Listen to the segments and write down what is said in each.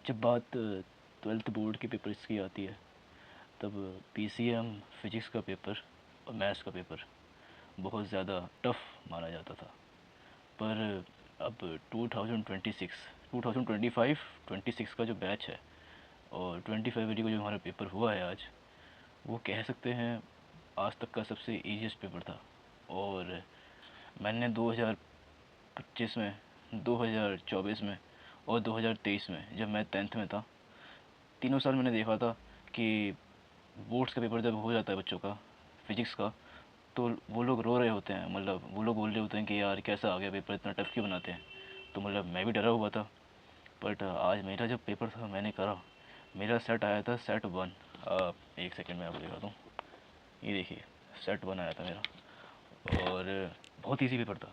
जब बात 12th board के पेपर्स की आती है तब पीसीएम फिजिक्स का पेपर और मैथ्स का पेपर बहुत ज़्यादा टफ़ माना जाता था। पर अब 2026 2025 26 का जो बैच है और 25 फरवरी को जो हमारा पेपर हुआ है आज, वो कह सकते हैं आज तक का सबसे ईजीएस्ट पेपर था। और मैंने 2025 में, 2024 में और 2023 में जब मैं 10th में था, तीनों साल मैंने देखा था कि बोर्ड्स का पेपर जब हो जाता है बच्चों का फिजिक्स का, तो वो लोग रो रहे होते हैं। मतलब वो लोग बोल रहे होते हैं कि यार कैसा आ गया पेपर, इतना टफ क्यों बनाते हैं। तो मतलब मैं भी डरा हुआ था। बट आज मेरा जब पेपर था मैंने करा, मेरा सेट आया था सेट 1। एक सेकंड में आपको दिखाता हूँ, ये देखिए सेट 1 आया था मेरा और बहुत ईजी पेपर था।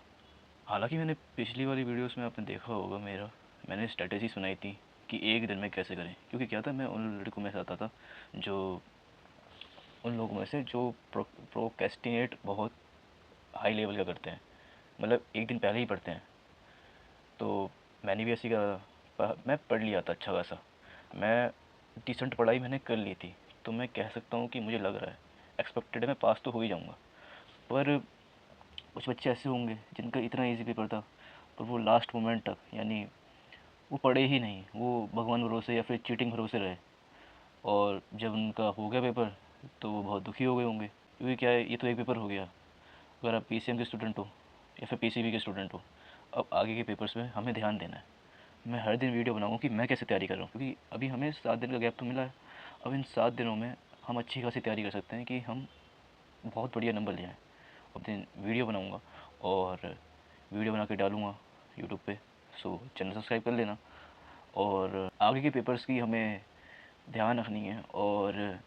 हालांकि मैंने पिछली वाली वीडियोस में आपने देखा होगा मैंने स्ट्रेटेजी सुनाई थी कि एक दिन में कैसे करें। क्योंकि क्या था, मैं उन लड़कों में से आता था जो उन लोगों में से जो प्रोक्रेस्टिनेट बहुत हाई लेवल का करते हैं, मतलब एक दिन पहले ही पढ़ते हैं। तो मैंने भी ऐसी करा, मैं पढ़ लिया था अच्छा खासा। मैं डिसेंट पढ़ाई मैंने कर ली थी। तो मैं कह सकता हूँ कि मुझे लग रहा है, एक्सपेक्टेड है मैं पास तो हो ही जाऊँगा। पर कुछ बच्चे ऐसे होंगे जिनका इतना इजी पेपर था पर वो लास्ट मोमेंट तक, यानी वो पढ़े ही नहीं, वो भगवान भरोसे या फिर चीटिंग भरोसे रहे। और जब उनका हो गया पेपर तो वो बहुत दुखी हो गए होंगे, क्योंकि क्या है, ये तो एक पेपर हो गया। अगर आप पीसीएम के स्टूडेंट हो या फिर पीसीबी के स्टूडेंट हो, अब आगे के पेपर्स में हमें ध्यान देना है। मैं हर दिन वीडियो बनाऊंगा कि मैं कैसे तैयारी कर रहा हूँ, क्योंकि अभी हमें 7 दिन का गैप तो मिला है। अब इन 7 दिनों में हम अच्छी खासी तैयारी कर सकते हैं कि हम बहुत बढ़िया नंबर ले आएँ। अब दिन वीडियो बनाऊंगा और वीडियो बना के डालूंगा यूट्यूब पे। सो चैनल सब्सक्राइब कर लेना। और आगे के पेपर्स की हमें ध्यान रखनी है। और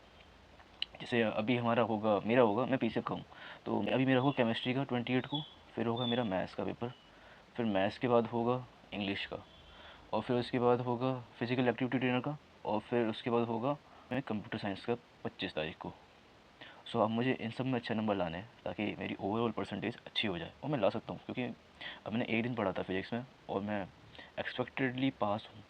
जैसे अभी हमारा होगा, मेरा होगा, मैं पीसीएम का हूँ, तो अभी मेरा होगा केमिस्ट्री का 28 को, फिर होगा मेरा मैथ्स का पेपर, फिर मैथ्स के बाद होगा इंग्लिश का, और फिर उसके बाद होगा फिजिकल एक्टिविटी ट्रेनर का, और फिर उसके बाद होगा मैं कंप्यूटर साइंस का 25 तारीख को। सो अब मुझे इन सब में अच्छे नंबर लाने हैं ताकि मेरी ओवरऑल परसेंटेज अच्छी हो जाए। और मैं ला सकता हूँ, क्योंकि अब मैंने एक दिन पढ़ा था फिजिक्स में और मैं एक्सपेक्टेडली पास हूँ।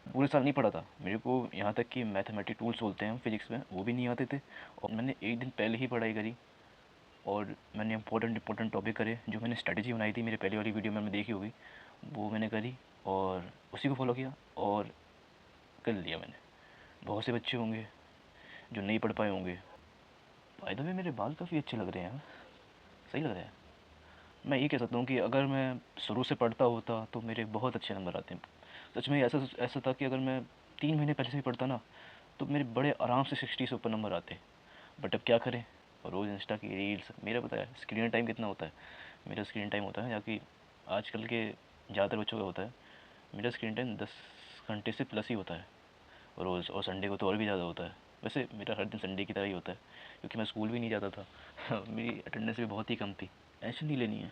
पूरे साल नहीं पढ़ा था, मेरे को यहाँ तक कि मैथमेटिक टूल्स बोलते हैं हम फिजिक्स में, वो भी नहीं आते थे। और मैंने एक दिन पहले ही पढ़ाई करी और मैंने इंपॉर्टेंट टॉपिक करे। जो मैंने स्ट्रेटजी बनाई थी मेरे पहले वाली वीडियो में मैंने देखी होगी, वो मैंने करी और उसी को फॉलो किया और कर लिया मैंने। बहुत से बच्चे होंगे जो नहीं पढ़ पाए होंगे। बाय द वे मेरे बाल काफ़ी अच्छे लग रहे हैं, सही लग रहा है। मैं ये कह सकता हूँ कि अगर मैं शुरू से पढ़ता होता तो मेरे बहुत अच्छे नंबर आते हैं। सच में ऐसा ऐसा था कि अगर मैं 3 महीने पहले से भी पढ़ता ना, तो मेरे बड़े आराम से 60 से ऊपर नंबर आते। बट अब क्या करें, रोज़ इंस्टा की रील्स, मेरा पता है स्क्रीन टाइम कितना होता है। मेरा स्क्रीन टाइम होता है, जबकि आजकल के ज़्यादातर बच्चों का होता है, मेरा स्क्रीन टाइम 10 घंटे से प्लस ही होता है रोज़। और संडे को तो और भी ज़्यादा होता है। वैसे मेरा हर दिन संडे की तरह ही होता है, क्योंकि मैं स्कूल भी नहीं जाता था मेरी अटेंडेंस भी बहुत ही कम थी। टेंशन नहीं लेनी है,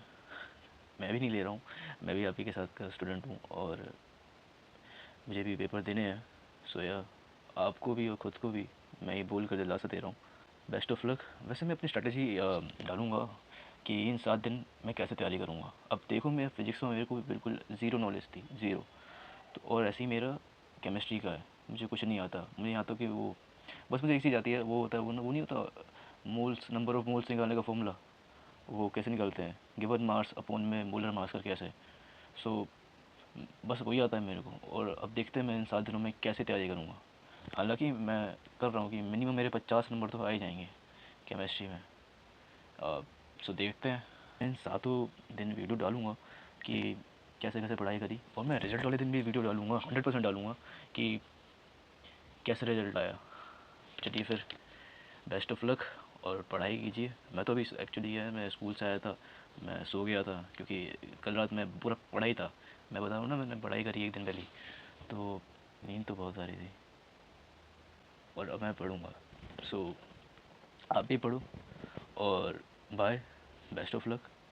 मैं भी नहीं ले रहा हूँ। मैं भी आप ही के साथ का स्टूडेंट हूँ और मुझे भी पेपर देने हैं। सो या आपको भी और ख़ुद को भी मैं ये बोल कर दिलासा दे रहा हूँ, बेस्ट ऑफ लक। वैसे मैं अपनी स्ट्रेटजी डालूँगा कि इन 7 दिन मैं कैसे तैयारी करूँगा। अब देखो, मैं फ़िज़िक्स में मेरे को बिल्कुल ज़ीरो नॉलेज थी, ज़ीरो। तो और ऐसे ही मेरा केमिस्ट्री का है, मुझे कुछ नहीं आता। मुझे यहाँ तक कि वो बस मुझे एक चीज़ आती है, वो होता है वो नहीं होता मोल्स, नंबर ऑफ़ मोल्स निकालने का फॉर्मूला, वो कैसे निकालते हैं, गिवन मास अपॉन में मोलर मास करके ऐसे। सो बस वही आता है मेरे को। और अब देखते हैं मैं इन 7 दिनों में कैसे तैयारी करूँगा। हालांकि मैं कर रहा हूँ कि मिनिमम मेरे 50 नंबर तो आ ही जाएंगे केमिस्ट्री में। सो देखते हैं, इन 7 दिन वीडियो डालूँगा कि कैसे कैसे पढ़ाई करी। और मैं रिजल्ट वाले दिन भी वीडियो डालूँगा, 100% डालूँगा कि कैसे रिजल्ट आया। चलिए फिर, बेस्ट ऑफ लक और पढ़ाई कीजिए। मैं तो अभी एक्चुअली है, मैं स्कूल से आया था, मैं सो गया था क्योंकि कल रात में पूरा पढ़ाई था। मैं बता रहा हूँ ना, मैंने पढ़ाई करी एक दिन पहले, तो नींद तो बहुत आ रही थी और अब मैं पढ़ूँगा। सो आप भी पढ़ो और बाय, बेस्ट ऑफ लक।